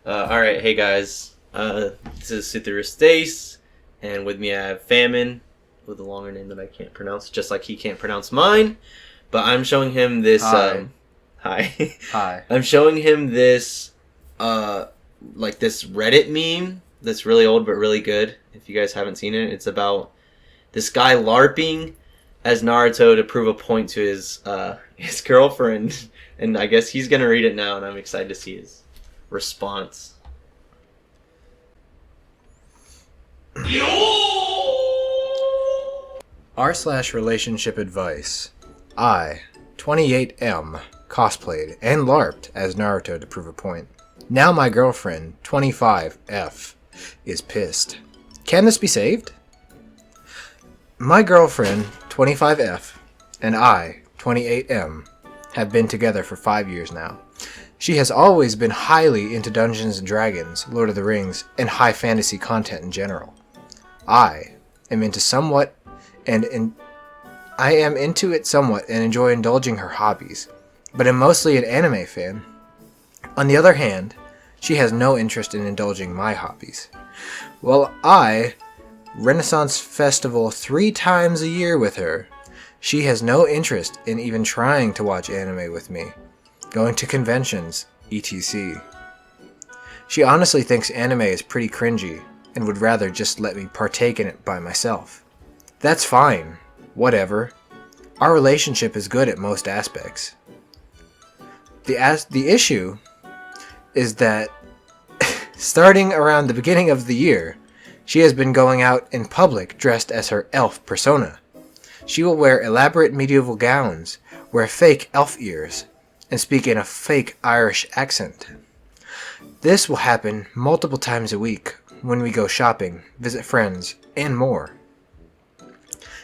Alright, hey guys. This is Suther Stace, and with me I have Famine, with a longer name that I can't pronounce, just like he can't pronounce mine. But I'm showing him this, Hi. Hi. Hi. I'm showing him this, this Reddit meme that's really old but really good. If you guys haven't seen it, it's about this guy LARPing as Naruto to prove a point to his girlfriend. And I guess he's gonna read it now, and I'm excited to see his response. R/relationship advice. I, 28M, cosplayed and LARPed as Naruto to prove a point. Now my girlfriend, 25F, is pissed. Can this be saved? My girlfriend, 25F, and I, 28M, have been together for 5 years now. She has always been highly into Dungeons & Dragons, Lord of the Rings, and high fantasy content in general. I am into it somewhat and enjoy indulging her hobbies, but am mostly an anime fan. On the other hand, she has no interest in indulging my hobbies. While I Renaissance Festival 3 times a year with her, she has no interest in even trying to watch anime with me, going to conventions, etc. She honestly thinks anime is pretty cringy and would rather just let me partake in it by myself. That's fine. Whatever. Our relationship is good at most aspects. The issue is that starting around the beginning of the year, she has been going out in public dressed as her elf persona. She will wear elaborate medieval gowns, wear fake elf ears, and speak in a fake Irish accent. This will happen multiple times a week when we go shopping, visit friends, and more.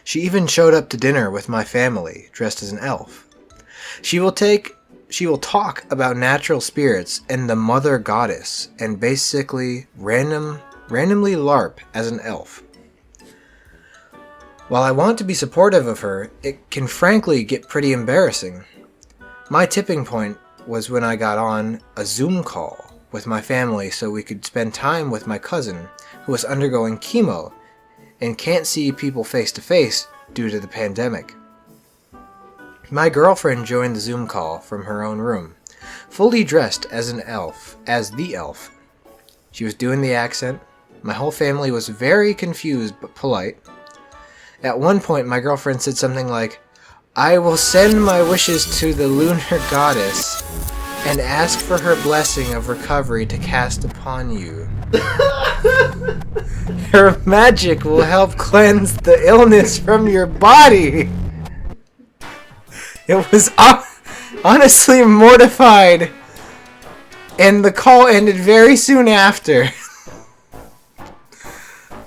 She even showed up to dinner with my family dressed as an elf. She will talk about natural spirits and the mother goddess and basically randomly LARP as an elf. While I want to be supportive of her, it can frankly get pretty embarrassing. My tipping point was when I got on a Zoom call with my family so we could spend time with my cousin who was undergoing chemo and can't see people face to face due to the pandemic. My girlfriend joined the Zoom call from her own room, fully dressed as the elf. She was doing the accent. My whole family was very confused but polite. At one point, my girlfriend said something like, "I will send my wishes to the lunar goddess and ask for her blessing of recovery to cast upon you. Her magic will help cleanse the illness from your body." It was honestly mortified, and the call ended very soon after.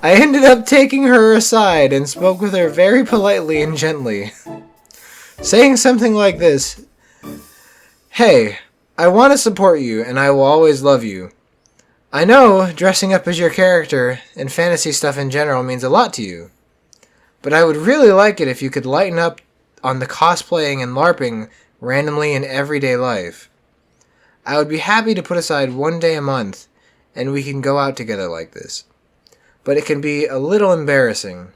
I ended up taking her aside and spoke with her very politely and gently, saying something like this: "Hey, I want to support you and I will always love you. I know dressing up as your character and fantasy stuff in general means a lot to you, but I would really like it if you could lighten up on the cosplaying and LARPing randomly in everyday life. I would be happy to put aside 1 day a month and we can go out together like this. But it can be a little embarrassing,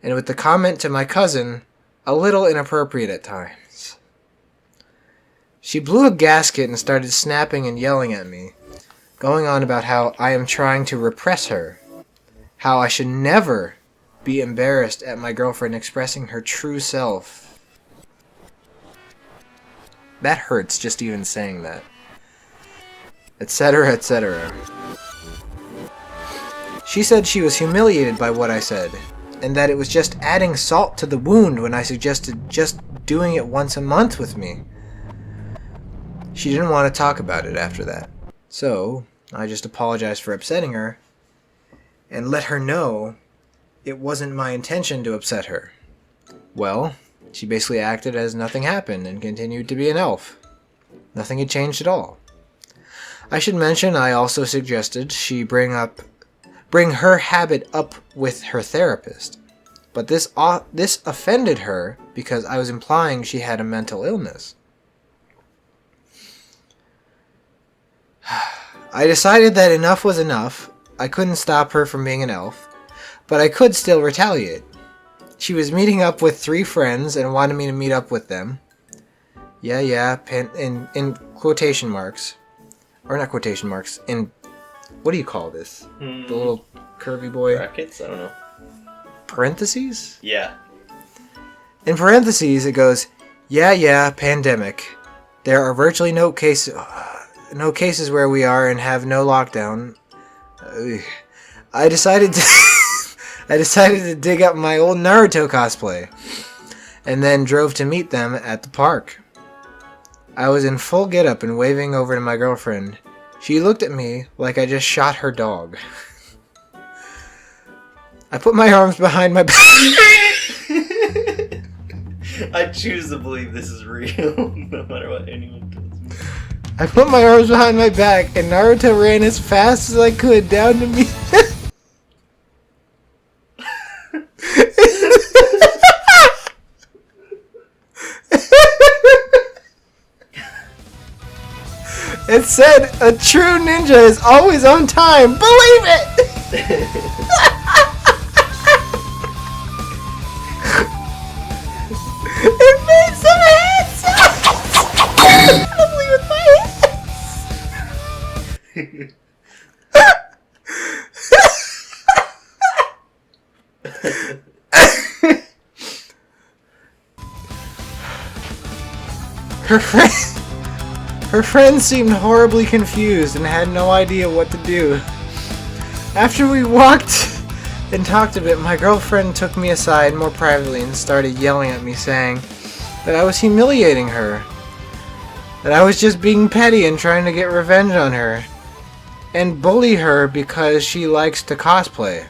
and with the comment to my cousin, a little inappropriate at times." She blew a gasket and started snapping and yelling at me, going on about how I am trying to repress her, how I should never be embarrassed at my girlfriend expressing her true self. That hurts just even saying that. Etc., etc. She said she was humiliated by what I said, and that it was just adding salt to the wound when I suggested just doing it once a month with me. She didn't want to talk about it after that, so I just apologized for upsetting her and let her know it wasn't my intention to upset her. Well, she basically acted as nothing happened and continued to be an elf. Nothing had changed at all. I should mention I also suggested she bring her habit up with her therapist, but this offended her because I was implying she had a mental illness. I decided that enough was enough. I couldn't stop her from being an elf, but I could still retaliate. She was meeting up with 3 friends and wanted me to meet up with them. Yeah, in quotation marks. Or not quotation marks, in... What do you call this? The little curvy boy? Brackets? I don't know. Parentheses? Yeah. In parentheses, it goes, yeah, pandemic. There are virtually no cases where we are and have no lockdown. I decided to dig up my old Naruto cosplay, and then drove to meet them at the park. I was in full getup and waving over to my girlfriend. She looked at me like I just shot her dog. I put my arms behind my back. I choose to believe this is real, no matter what anyone tells me. I put my arms behind my back, and Naruto ran as fast as I could down to me. It said, a true ninja is always on time. Believe it! It made some hand sounds! Probably with my hands. Her friends seemed horribly confused and had no idea what to do. After we walked and talked a bit, my girlfriend took me aside more privately and started yelling at me, saying that I was humiliating her, that I was just being petty and trying to get revenge on her, and bully her because she likes to cosplay.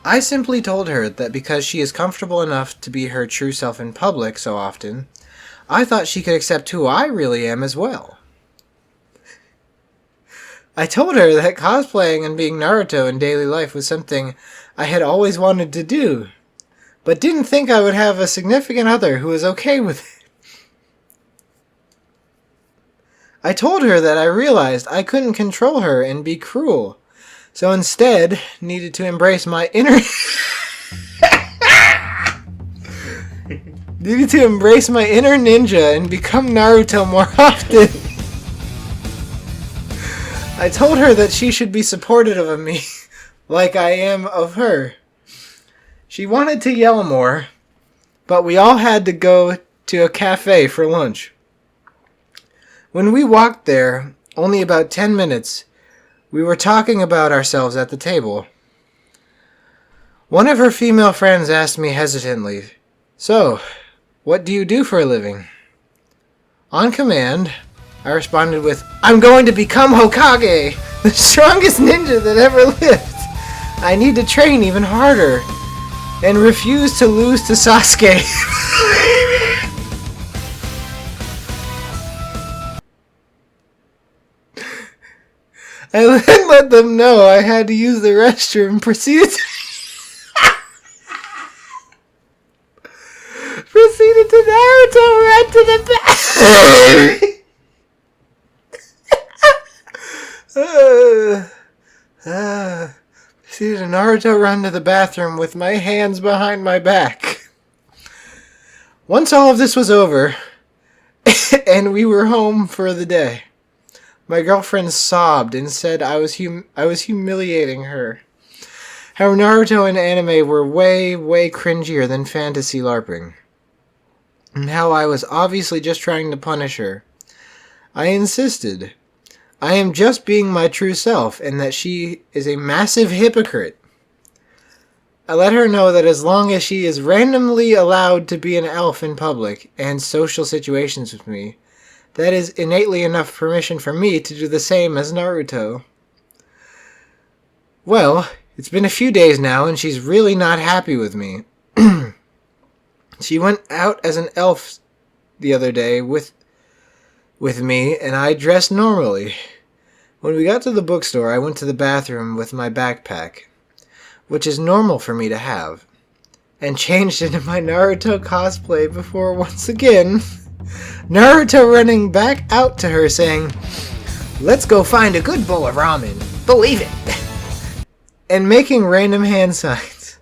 I simply told her that because she is comfortable enough to be her true self in public so often, I thought she could accept who I really am as well. I told her that cosplaying and being Naruto in daily life was something I had always wanted to do, but didn't think I would have a significant other who was okay with it. I told her that I realized I couldn't control her and be cruel, so instead needed to embrace my inner... needed to embrace my inner ninja and become Naruto more often. I told her that she should be supportive of me, like I am of her. She wanted to yell more, but we all had to go to a cafe for lunch. When we walked there, only about 10 minutes, we were talking about ourselves at the table. One of her female friends asked me hesitantly, "So, what do you do for a living?" On command, I responded with, "I'm going to become Hokage, the strongest ninja that ever lived. I need to train even harder, and refuse to lose to Sasuke." I then let them know I had to use the restroom and proceeded to Naruto run to the proceeded to Naruto run to the bathroom with my hands behind my back. Once all of this was over, and we were home for the day, my girlfriend sobbed and said I was humiliating her. How Naruto and anime were way, way cringier than fantasy LARPing. And how I was obviously just trying to punish her. I insisted I am just being my true self and that she is a massive hypocrite. I let her know that as long as she is randomly allowed to be an elf in public and social situations with me, that is innately enough permission for me to do the same as Naruto. Well, it's been a few days now and she's really not happy with me. She went out as an elf the other day with me, and I dressed normally. When we got to the bookstore, I went to the bathroom with my backpack, which is normal for me to have, and changed into my Naruto cosplay before once again Naruto running back out to her saying, let's go find a good bowl of ramen. Believe it. And making random hand signs.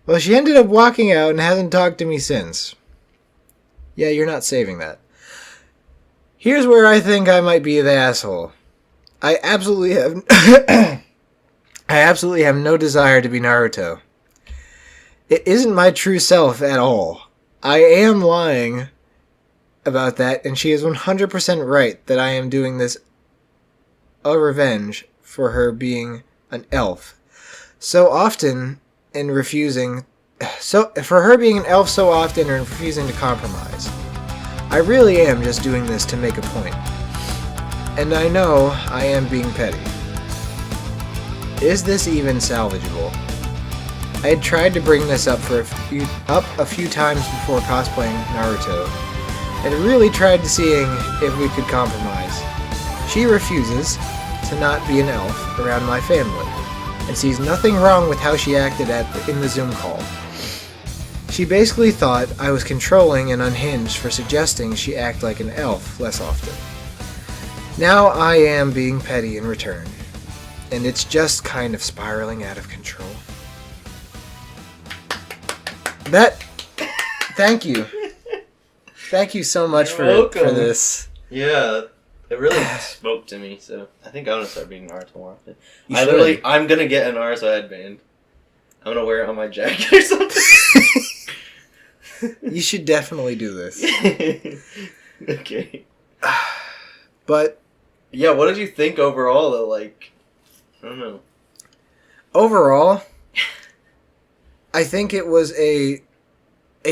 Well, she ended up walking out and hasn't talked to me since. Yeah, you're not saving that. Here's where I think I might be the asshole. I absolutely have no desire to be Naruto. It isn't my true self at all. I am lying about that, and she is 100% right that I am doing this a revenge for her being an elf. So often and refusing... for her being an elf so often and refusing to compromise. I really am just doing this to make a point. And I know I am being petty. Is this even salvageable? I had tried to bring this up a few times before cosplaying Naruto, and really tried to seeing if we could compromise. She refuses to not be an elf around my family, and sees nothing wrong with how she acted in the Zoom call. She basically thought I was controlling and unhinged for suggesting she act like an elf less often. Now I am being petty in return, and it's just kind of spiraling out of control. Thank you. Thank you so much for this. Yeah, it really spoke to me, so I think I'm going to start being Naruto more often. I'm going to get an Naruto headband. I'm going to wear it on my jacket or something. You should definitely do this. Okay. But... yeah, what did you think overall, though? Like, I don't know. Overall, I think it was a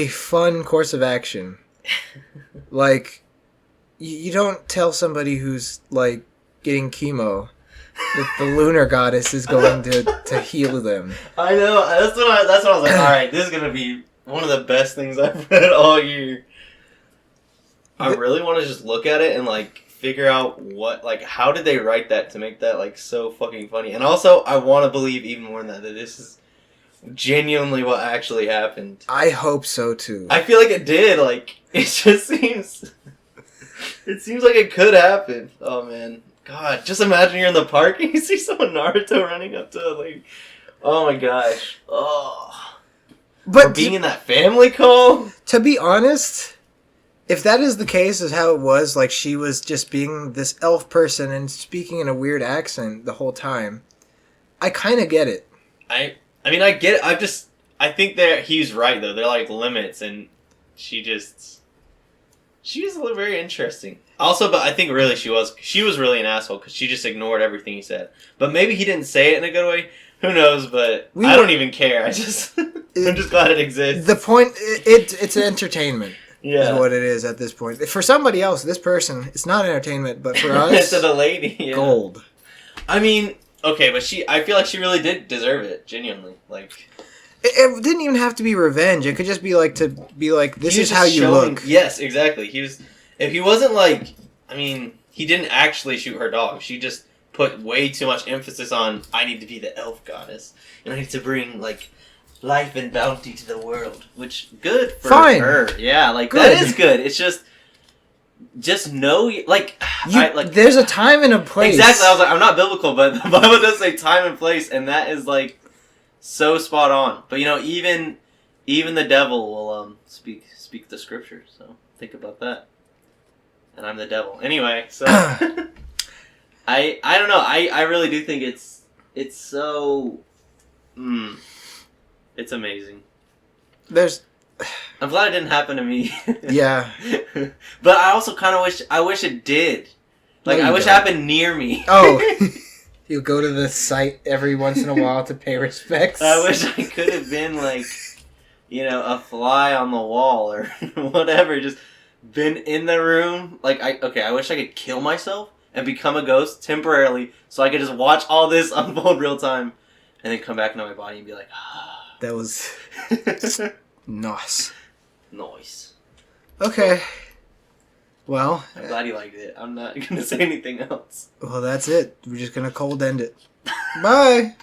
fun course of action. Like, you don't tell somebody who's, like, getting chemo that the lunar goddess is going to heal them. I know. That's what I was like, alright, this is going to be one of the best things I've read all year. I really want to just look at it and, like, figure out how did they write that to make that, like, so fucking funny. And also, I want to believe even more than that this is genuinely what actually happened. I hope so, too. I feel like it did. Like, it just seems... it seems like it could happen. Oh, man. God, just imagine you're in the park and you see someone Naruto running up to, like... oh, my gosh. Oh. But or being in that family call? To be honest... if that is the case, is how it was, like, she was just being this elf person and speaking in a weird accent the whole time, I kind of get it. I mean, I get it. I think that he's right, though. They're, like, limits, and she was very interesting. Also, but I think really she was really an asshole, because she just ignored everything he said. But maybe he didn't say it in a good way. Who knows, but I don't even care. I'm just glad it exists. The point, it's entertainment. Yeah. Is what it is at this point. For somebody else, this person, it's not entertainment, but for us, it's the lady. Yeah. Gold. I mean, okay, but I feel like she really did deserve it, genuinely. Like, it didn't even have to be revenge. It could just be like this is how you look. Yes, exactly. If he wasn't like, I mean, he didn't actually shoot her dog. She just put way too much emphasis on, I need to be the elf goddess, and I need to bring, like, life and bounty to the world, which good for her. Yeah, like good. That is good. It's just know, like, there's a time and a place. Exactly. I was like, I'm not biblical, but the Bible does say time and place, and that is like so spot on. But even the devil will speak the scripture. So think about that. And I'm the devil. Anyway, so I don't know. I really do think it's so. It's amazing. I'm glad it didn't happen to me. Yeah. But I also kind of wish it did. Like, I wish it happened near me. Oh. You go to the site every once in a while to pay respects. I wish I could have been, like, a fly on the wall or whatever. Just been in the room. Like, I wish I could kill myself and become a ghost temporarily so I could just watch all this unfold real time and then come back into my body and be like, that was nice. Nice. Okay. Well, I'm glad you liked it. I'm not going to say anything else. Well, that's it. We're just going to cold end it. Bye.